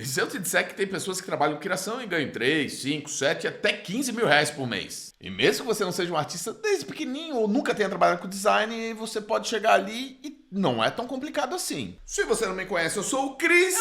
se eu te disser que tem pessoas que trabalham com criação e ganham 3, 5, 7, até 15 mil reais por mês. E mesmo que você não seja um artista desde pequenininho ou nunca tenha trabalhado com design, você pode chegar ali e não é tão complicado assim. Se você não me conhece, eu sou o Cris.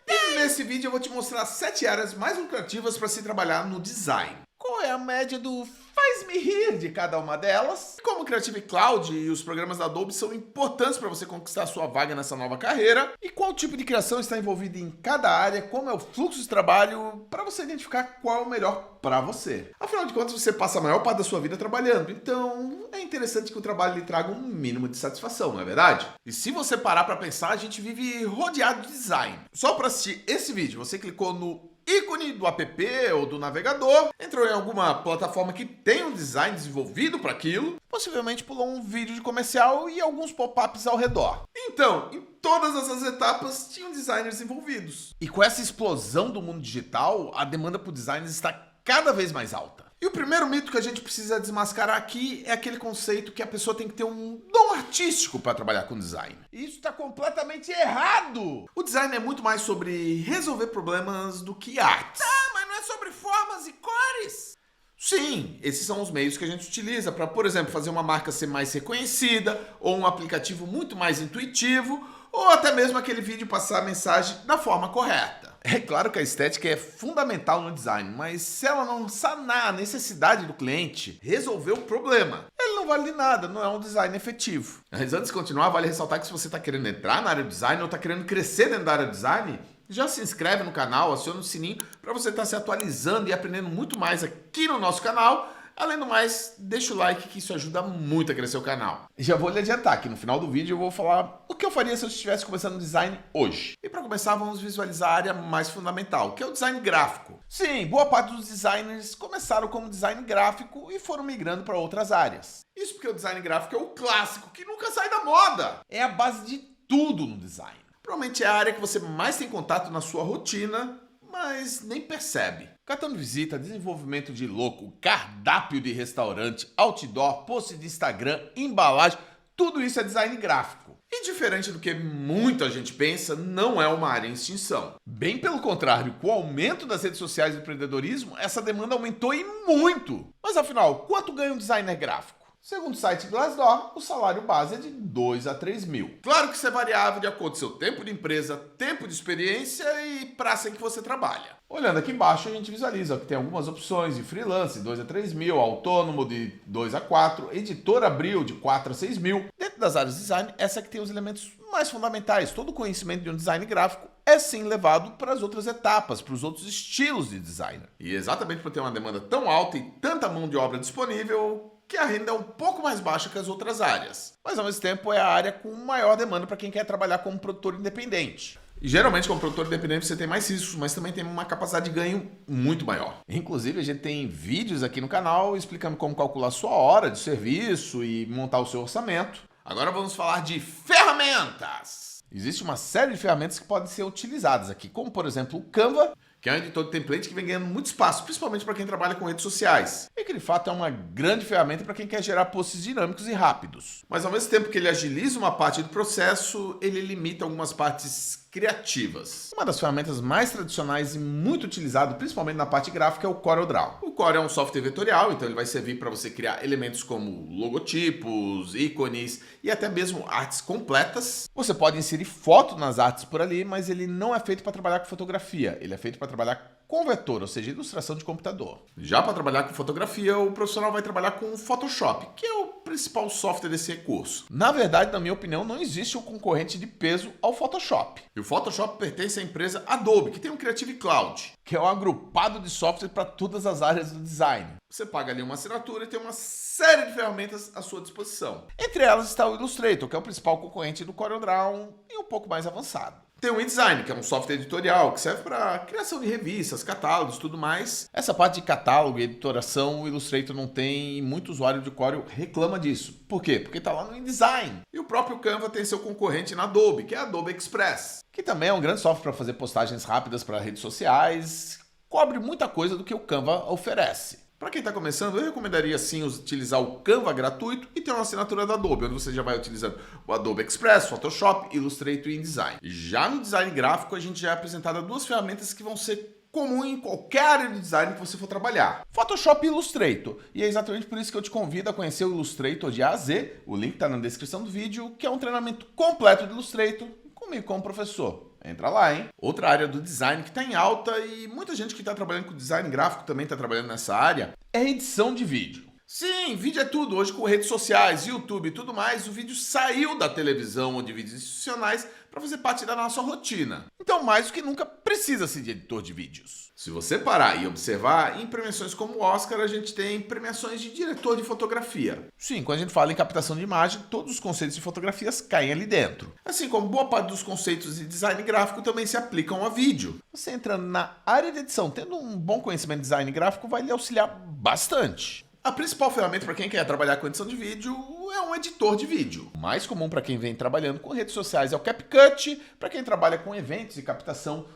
E nesse vídeo eu vou te mostrar 7 áreas mais lucrativas para se trabalhar no design. Qual é a média do faz-me rir de cada uma delas? Como o Creative Cloud e os programas da Adobe são importantes para você conquistar a sua vaga nessa nova carreira? E qual tipo de criação está envolvido em cada área? Como é o fluxo de trabalho para você identificar qual é o melhor para você? Afinal de contas, você passa a maior parte da sua vida trabalhando, então é interessante que o trabalho lhe traga um mínimo de satisfação, não é verdade? E se você parar para pensar, a gente vive rodeado de design. Só para assistir esse vídeo, você clicou no ícone do app ou do navegador, entrou em alguma plataforma que tem um design desenvolvido para aquilo, possivelmente pulou um vídeo de comercial e alguns pop-ups ao redor. Então, em todas essas etapas tinham designers envolvidos. E com essa explosão do mundo digital, a demanda por designers está cada vez mais alta. E o primeiro mito que a gente precisa desmascarar aqui é aquele conceito que a pessoa tem que ter um dom artístico para trabalhar com design. E isso está completamente errado! O design é muito mais sobre resolver problemas do que artes. Ah, mas não é sobre formas e cores? Sim, esses são os meios que a gente utiliza para, por exemplo, fazer uma marca ser mais reconhecida, ou um aplicativo muito mais intuitivo, ou até mesmo aquele vídeo passar a mensagem da forma correta. É claro que a estética é fundamental no design, mas se ela não sanar a necessidade do cliente, resolver o problema, ele não vale de nada, não é um design efetivo. Mas antes de continuar, vale ressaltar que se você está querendo entrar na área do design ou está querendo crescer dentro da área do design, já se inscreve no canal, aciona o sininho para você estar se atualizando e aprendendo muito mais aqui no nosso canal. Além do mais, deixa o like que isso ajuda muito a crescer o canal. E já vou lhe adiantar que no final do vídeo eu vou falar o que eu faria se eu estivesse começando design hoje. E para começar, vamos visualizar a área mais fundamental, que é o design gráfico. Sim, boa parte dos designers começaram como design gráfico e foram migrando para outras áreas. Isso porque o design gráfico é o clássico, que nunca sai da moda. É a base de tudo no design. Provavelmente é a área que você mais tem contato na sua rotina, mas nem percebe. Cartão de visita, desenvolvimento de logo, cardápio de restaurante, outdoor, post de Instagram, embalagem, tudo isso é design gráfico. E diferente do que muita gente pensa, não é uma área em extinção. Bem pelo contrário, com o aumento das redes sociais e do empreendedorismo, essa demanda aumentou e muito. Mas afinal, quanto ganha um designer gráfico? Segundo o site Glassdoor, o salário base é de 2 a 3 mil. Claro que isso é variável de acordo com seu tempo de empresa, tempo de experiência e praça em que você trabalha. Olhando aqui embaixo, a gente visualiza que tem algumas opções de freelance, 2 a 3 mil, autônomo de 2 a 4, editor abril de 4 a 6 mil. Dentro das áreas de design, essa é que tem os elementos mais fundamentais. Todo o conhecimento de um design gráfico é sim levado para as outras etapas, para os outros estilos de designer. E exatamente por ter uma demanda tão alta e tanta mão de obra disponível, que a renda é um pouco mais baixa que as outras áreas. Mas ao mesmo tempo é a área com maior demanda para quem quer trabalhar como produtor independente. E geralmente como produtor independente você tem mais riscos, mas também tem uma capacidade de ganho muito maior. Inclusive a gente tem vídeos aqui no canal explicando como calcular sua hora de serviço e montar o seu orçamento. Agora vamos falar de ferramentas. Existe uma série de ferramentas que podem ser utilizadas aqui, como por exemplo o Canva, que é um editor de template que vem ganhando muito espaço, principalmente para quem trabalha com redes sociais. E que de fato é uma grande ferramenta para quem quer gerar posts dinâmicos e rápidos. Mas ao mesmo tempo que ele agiliza uma parte do processo, ele limita algumas partes criativas. Uma das ferramentas mais tradicionais e muito utilizado, principalmente na parte gráfica, é o CorelDRAW. O Corel é um software vetorial, então ele vai servir para você criar elementos como logotipos, ícones e até mesmo artes completas. Você pode inserir foto nas artes por ali, mas ele não é feito para trabalhar com fotografia, ele é feito para trabalhar com vetor, ou seja, ilustração de computador. Já para trabalhar com fotografia, o profissional vai trabalhar com o Photoshop, que é o principal software desse recurso. Na verdade, na minha opinião, não existe um concorrente de peso ao Photoshop. E o Photoshop pertence à empresa Adobe, que tem um Creative Cloud, que é um agrupado de software para todas as áreas do design. Você paga ali uma assinatura e tem uma série de ferramentas à sua disposição. Entre elas está o Illustrator, que é o principal concorrente do CorelDRAW e um pouco mais avançado. Tem o InDesign, que é um software editorial que serve para criação de revistas, catálogos e tudo mais. Essa parte de catálogo e editoração, o Illustrator não tem e muito usuário de Corel reclama disso. Por quê? Porque está lá no InDesign. E o próprio Canva tem seu concorrente na Adobe, que é a Adobe Express, que também é um grande software para fazer postagens rápidas para redes sociais. Cobre muita coisa do que o Canva oferece. Para quem está começando, eu recomendaria sim utilizar o Canva gratuito e ter uma assinatura da Adobe, onde você já vai utilizando o Adobe Express, Photoshop, Illustrator e InDesign. Já no design gráfico, a gente já é apresentado duas ferramentas que vão ser comum em qualquer área de design que você for trabalhar. Photoshop e Illustrator. E é exatamente por isso que eu te convido a conhecer o Illustrator de A a Z. O link está na descrição do vídeo, que é um treinamento completo de Illustrator, comigo como professor. Entra lá, hein? Outra área do design que está em alta e muita gente que está trabalhando com design gráfico também está trabalhando nessa área é a edição de vídeo. Sim, vídeo é tudo. Hoje com redes sociais, YouTube e tudo mais, o vídeo saiu da televisão ou de vídeos institucionais para fazer parte da nossa rotina. Então, mais do que nunca, precisa-se de editor de vídeos. Se você parar e observar, em premiações como o Oscar, a gente tem premiações de diretor de fotografia. Sim, quando a gente fala em captação de imagem, todos os conceitos de fotografias caem ali dentro. Assim como boa parte dos conceitos de design gráfico também se aplicam a vídeo. Você entrando na área de edição, tendo um bom conhecimento de design gráfico, vai lhe auxiliar bastante. A principal ferramenta para quem quer trabalhar com edição de vídeo é um editor de vídeo. O mais comum para quem vem trabalhando com redes sociais é o CapCut, para quem trabalha com eventos e captação,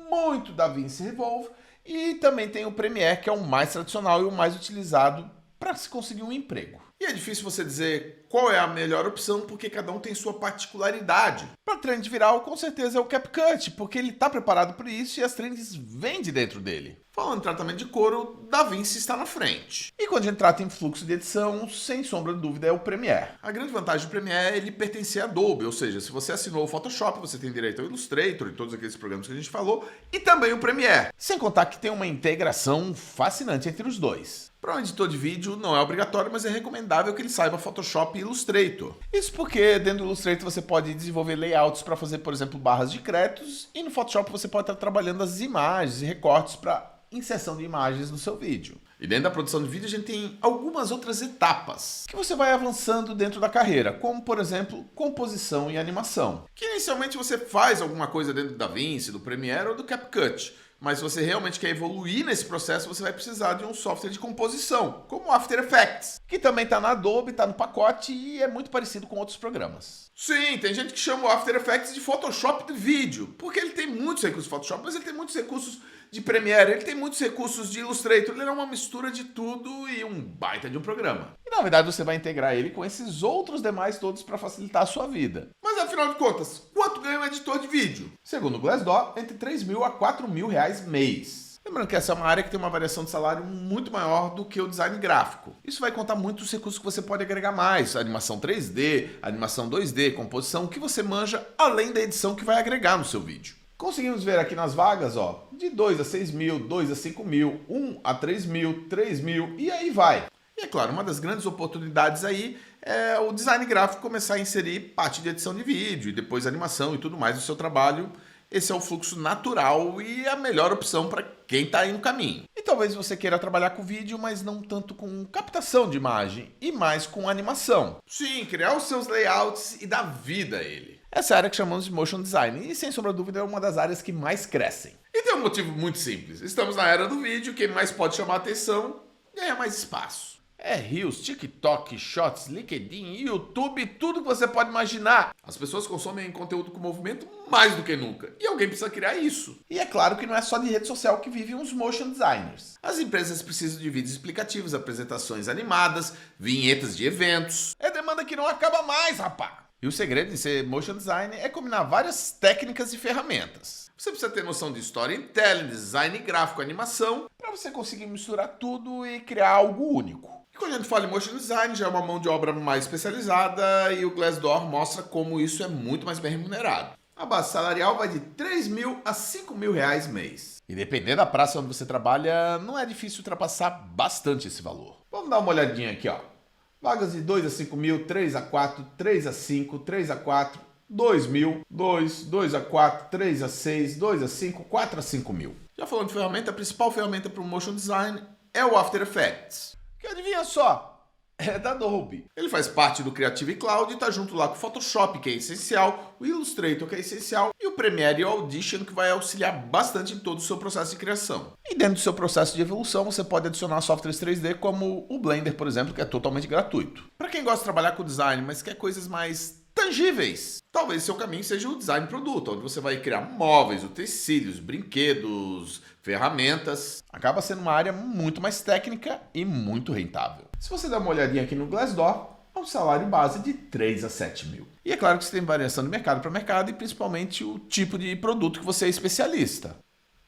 muito DaVinci Resolve, e também tem o Premiere, que é o mais tradicional e o mais utilizado para se conseguir um emprego. E é difícil você dizer qual é a melhor opção, porque cada um tem sua particularidade. Para trend viral, com certeza é o CapCut, porque ele está preparado para isso e as trends vêm de dentro dele. Falando em tratamento de cor, o DaVinci está na frente. E quando a gente trata em fluxo de edição, sem sombra de dúvida é o Premiere. A grande vantagem do Premiere é ele pertencer à Adobe, ou seja, se você assinou o Photoshop, você tem direito ao Illustrator e todos aqueles programas que a gente falou, e também o Premiere. Sem contar que tem uma integração fascinante entre os dois. Para um editor de vídeo não é obrigatório, mas é recomendável que ele saiba Photoshop e Illustrator. Isso porque dentro do Illustrator você pode desenvolver layouts para fazer, por exemplo, barras de créditos, e no Photoshop você pode estar trabalhando as imagens e recortes para inserção de imagens no seu vídeo. E dentro da produção de vídeo a gente tem algumas outras etapas que você vai avançando dentro da carreira, como por exemplo, composição e animação. Que inicialmente você faz alguma coisa dentro do DaVinci, do Premiere ou do CapCut. Mas se você realmente quer evoluir nesse processo, você vai precisar de um software de composição, como o After Effects, que também está na Adobe, está no pacote e é muito parecido com outros programas. Sim, tem gente que chama o After Effects de Photoshop de vídeo, porque ele tem muitos recursos de Photoshop, mas ele tem muitos recursos de Premiere, ele tem muitos recursos de Illustrator, ele é uma mistura de tudo e um baita de um programa. E na verdade você vai integrar ele com esses outros demais todos para facilitar a sua vida. Mas afinal de contas, quanto ganha um editor de vídeo? Segundo o Glassdoor, entre R$3.000 a R$4.000 mês. Lembrando que essa é uma área que tem uma variação de salário muito maior do que o design gráfico. Isso vai contar muito os recursos que você pode agregar mais, animação 3D, animação 2D, composição, o que você manja além da edição que vai agregar no seu vídeo. Conseguimos ver aqui nas vagas, ó, de 2 a 6.000, 2 a 5.000, 1 a 3.000, 3.000 e aí vai. E é claro, uma das grandes oportunidades aí é o design gráfico começar a inserir parte de edição de vídeo e depois animação e tudo mais no seu trabalho. Esse é o fluxo natural e a melhor opção para quem está aí no caminho. E talvez você queira trabalhar com vídeo, mas não tanto com captação de imagem e mais com animação. Sim, criar os seus layouts e dar vida a ele. Essa é a área que chamamos de Motion Design e, sem sombra de dúvida, é uma das áreas que mais crescem. E tem um motivo muito simples. Estamos na era do vídeo, quem mais pode chamar a atenção ganha mais espaço. É Reels, TikTok, Shots, LinkedIn, YouTube, tudo que você pode imaginar. As pessoas consomem conteúdo com movimento mais do que nunca. E alguém precisa criar isso. E é claro que não é só de rede social que vivem os motion designers. As empresas precisam de vídeos explicativos, apresentações animadas, vinhetas de eventos. É demanda que não acaba mais, rapá! E o segredo de ser motion designer é combinar várias técnicas e ferramentas. Você precisa ter noção de storytelling, design gráfico, animação, para você conseguir misturar tudo e criar algo único. E quando a gente fala em motion design, já é uma mão de obra mais especializada e o Glassdoor mostra como isso é muito mais bem remunerado. A base salarial vai de R$3.000 a R$5.000 mês. E dependendo da praça onde você trabalha, não é difícil ultrapassar bastante esse valor. Vamos dar uma olhadinha aqui, ó. Vagas de 2 a 5.000, 3 a 4, 3 a 5, 3 a 4, 2.000, 2 a 4, 3 a 6, 2 a 5, 4 a 5.000. Já falando de ferramenta, a principal ferramenta para o motion design é o After Effects. Que adivinha só? É da Adobe. Ele faz parte do Creative Cloud e está junto lá com o Photoshop, que é essencial, o Illustrator, que é essencial, e o Premiere e o Audition, que vai auxiliar bastante em todo o seu processo de criação. E dentro do seu processo de evolução, você pode adicionar softwares 3D como o Blender, por exemplo, que é totalmente gratuito. Para quem gosta de trabalhar com design, mas quer coisas mais tangíveis. Talvez seu caminho seja o design produto, onde você vai criar móveis, utensílios, brinquedos, ferramentas. Acaba sendo uma área muito mais técnica e muito rentável. Se você der uma olhadinha aqui no Glassdoor, é um salário base de 3 a 7 mil. E é claro que você tem variação de mercado para mercado e principalmente o tipo de produto que você é especialista.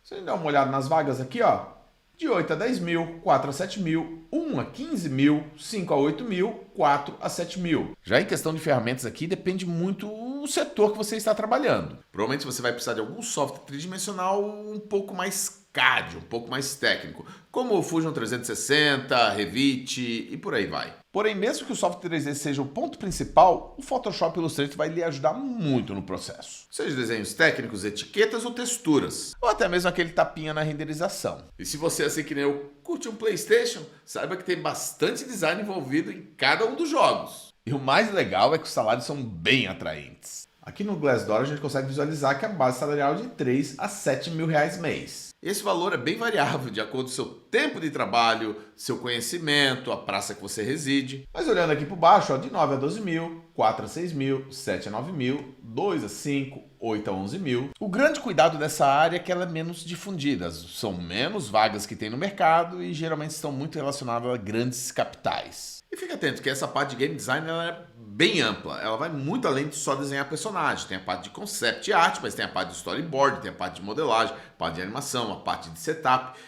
Se você der uma olhada nas vagas aqui, ó, de 8 a 10 mil, 4 a 7 mil, 1 a 15 mil, 5 a 8 mil, 4 a 7 mil. Já em questão de ferramentas aqui, depende muito do setor que você está trabalhando. Provavelmente você vai precisar de algum software tridimensional um pouco mais CAD, um pouco mais técnico, como o Fusion 360, Revit e por aí vai. Porém, mesmo que o software 3D seja o ponto principal, o Photoshop e Illustrator vai lhe ajudar muito no processo. Seja desenhos técnicos, etiquetas ou texturas, ou até mesmo aquele tapinha na renderização. E se você, assim que nem eu, curte um PlayStation, saiba que tem bastante design envolvido em cada um dos jogos. E o mais legal é que os salários são bem atraentes. Aqui no Glassdoor a gente consegue visualizar que a base salarial é de 3 a 7 mil reais mês. Esse valor é bem variável de acordo com o seu tempo de trabalho, seu conhecimento, a praça que você reside. Mas olhando aqui por baixo, ó, de 9 a 12 mil, 4 a 6 mil, 7 a 9 mil, 2 a 5, 8 a 11 mil. O grande cuidado dessa área é que ela é menos difundida. São menos vagas que tem no mercado e geralmente estão muito relacionadas a grandes capitais. E fique atento que essa parte de game design ela é bem ampla. Ela vai muito além de só desenhar personagem. Tem a parte de concept art, mas tem a parte de storyboard, tem a parte de modelagem, a parte de animação, a parte de setup.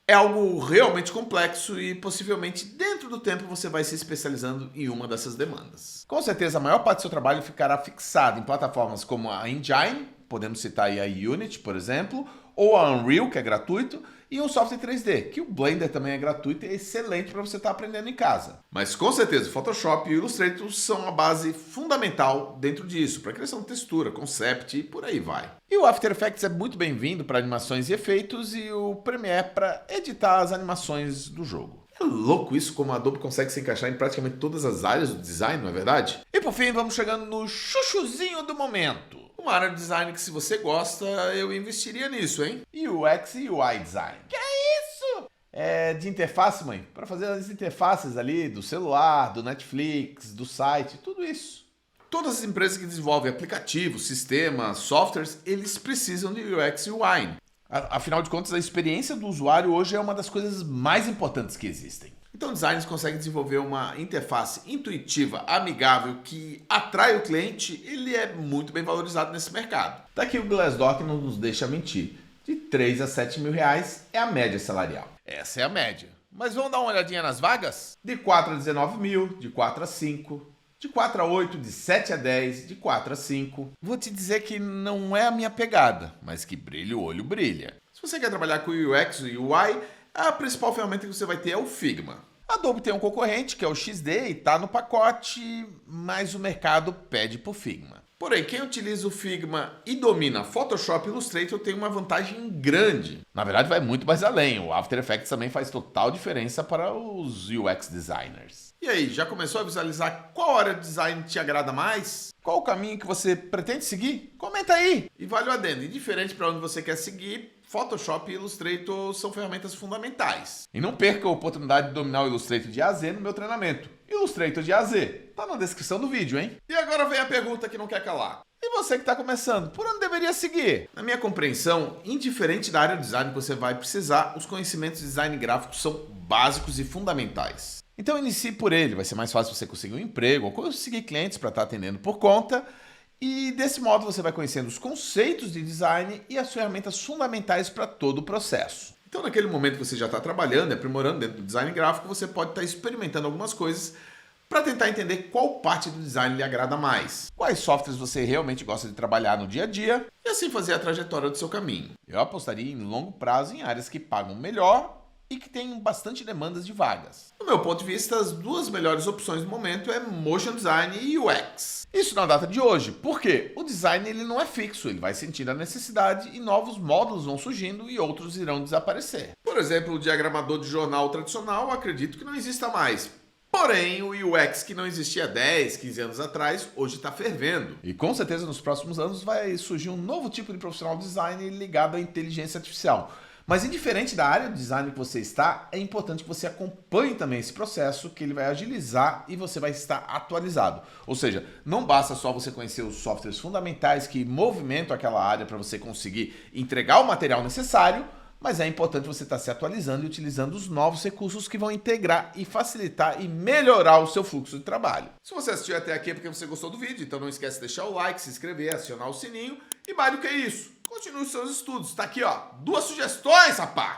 É algo realmente complexo e possivelmente dentro do tempo você vai se especializando em uma dessas demandas. Com certeza a maior parte do seu trabalho ficará fixado em plataformas como a Engine, podemos citar aí a Unity, por exemplo, ou a Unreal, que é gratuito, e um software 3D, que o Blender também é gratuito e é excelente para você estar aprendendo em casa. Mas com certeza o Photoshop e o Illustrator são a base fundamental dentro disso, para criação de textura, concept e por aí vai. E o After Effects é muito bem-vindo para animações e efeitos e o Premiere para editar as animações do jogo. É louco isso, como a Adobe consegue se encaixar em praticamente todas as áreas do design, não é verdade? E por fim, vamos chegando no chuchuzinho do momento. Uma área de design que se você gosta, eu investiria nisso, hein? UX e UI Design. Que é isso? É de interface, mãe. Para fazer as interfaces ali do celular, do Netflix, do site, tudo isso. Todas as empresas que desenvolvem aplicativos, sistemas, softwares, eles precisam de UX e UI. Afinal de contas, a experiência do usuário hoje é uma das coisas mais importantes que existem. Então, designers conseguem desenvolver uma interface intuitiva, amigável, que atrai o cliente. Ele é muito bem valorizado nesse mercado. Daqui o Glassdoor que não nos deixa mentir. De 3 a 7 mil reais é a média salarial. Essa é a média. Mas vamos dar uma olhadinha nas vagas? De 4 a 19 mil, de 4 a 5, de 4 a 8, de 7 a 10, de 4 a 5. Vou te dizer que não é a minha pegada, mas que brilha o olho brilha. Se você quer trabalhar com UX e UI, a principal ferramenta que você vai ter é o Figma. A Adobe tem um concorrente, que é o XD, e está no pacote, mas o mercado pede por Figma. Porém, quem utiliza o Figma e domina Photoshop e Illustrator tem uma vantagem grande. Na verdade, vai muito mais além. O After Effects também faz total diferença para os UX designers. E aí, já começou a visualizar qual área de design te agrada mais? Qual o caminho que você pretende seguir? Comenta aí! E vale o adendo, indiferente para onde você quer seguir, Photoshop e Illustrator são ferramentas fundamentais. E não perca a oportunidade de dominar o Illustrator de A a Z no meu treinamento. Illustrator de A a Z. Tá na descrição do vídeo, hein? E agora vem a pergunta que não quer calar. E você que está começando, por onde deveria seguir? Na minha compreensão, indiferente da área de design que você vai precisar, os conhecimentos de design gráfico são básicos e fundamentais. Então inicie por ele, vai ser mais fácil você conseguir um emprego ou conseguir clientes para estar atendendo por conta. E desse modo você vai conhecendo os conceitos de design e as ferramentas fundamentais para todo o processo. Então naquele momento que você já está trabalhando e aprimorando dentro do design gráfico, você pode estar experimentando algumas coisas para tentar entender qual parte do design lhe agrada mais, quais softwares você realmente gosta de trabalhar no dia a dia e assim fazer a trajetória do seu caminho. Eu apostaria em longo prazo em áreas que pagam melhor e que tem bastante demandas de vagas. Do meu ponto de vista, as duas melhores opções no momento é Motion Design e UX. Isso na data de hoje, porque o design ele não é fixo, ele vai sentindo a necessidade e novos módulos vão surgindo e outros irão desaparecer. Por exemplo, o diagramador de jornal tradicional, acredito que não exista mais. Porém, o UX que não existia 10, 15 anos atrás, hoje está fervendo. E com certeza nos próximos anos vai surgir um novo tipo de profissional de design ligado à inteligência artificial. Mas indiferente da área de design que você está, é importante que você acompanhe também esse processo, que ele vai agilizar e você vai estar atualizado. Ou seja, não basta só você conhecer os softwares fundamentais que movimentam aquela área para você conseguir entregar o material necessário, mas é importante você estar se atualizando e utilizando os novos recursos que vão integrar e facilitar e melhorar o seu fluxo de trabalho. Se você assistiu até aqui é porque você gostou do vídeo, então não esquece de deixar o like, se inscrever, acionar o sininho e mais do que isso, continue os seus estudos. Tá aqui, ó, 2 sugestões, rapaz!